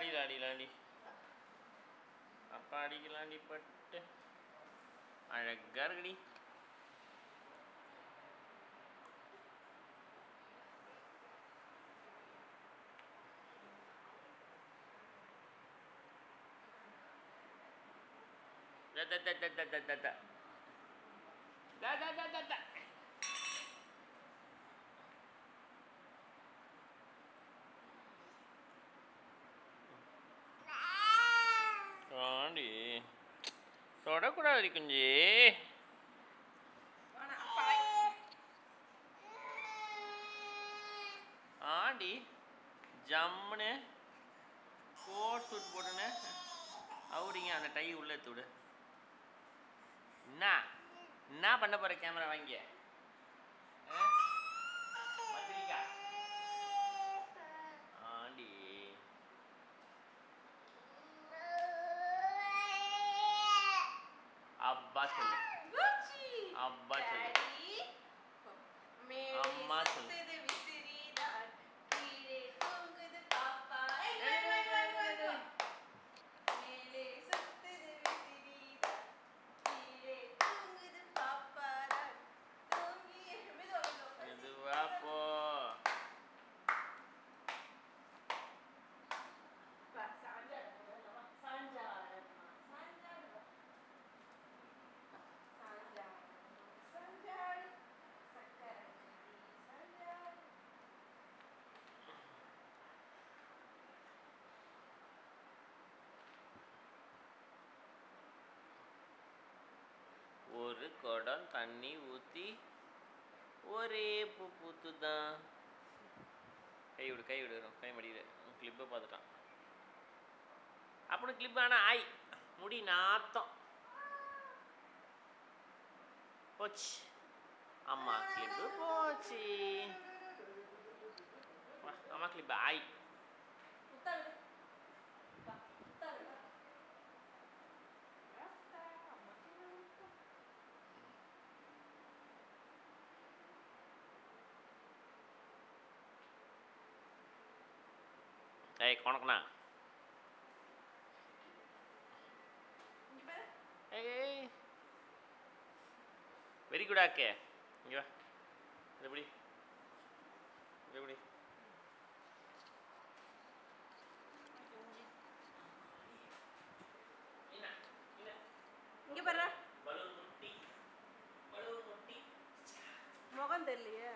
அடிலாண்டி அப்பா அடிக்கலாண்டி பட்டு அழகா இருக்குடி. ஆண்டி தொடக்கூடாது குஞ்சு. ஆண்டி ஜம்முன்னு கோட் சூட் போட்டுன்னு அவடிங்க அந்த டை உள்ள எடுத்து விடு. என்ன பண்ண போற கேமரா வாங்கி ஆண்டி அப்பா சொல்லு அப்பா சொல்லு அம்மா சொல்லு. ஒரு குடம் தண்ணி ஊற்றி ஒரே பூ பூத்துதான். கை விடு கை மடியில் கிளிப்பை பார்த்துட்டான். அப்புறம் கிளிப் ஆனால் ஆய் முடி நாத்தம் போச்சு. அம்மா கிளிப்பு போச்சு. அம்மா கிளிப்பு ஆய். ஏய் கொணக்கண்ணா ஏய் வெரி குட் ஆக்கே. இங்கே வா எப்படி எப்படி இங்கே பாரு முகம் தெரியலையே.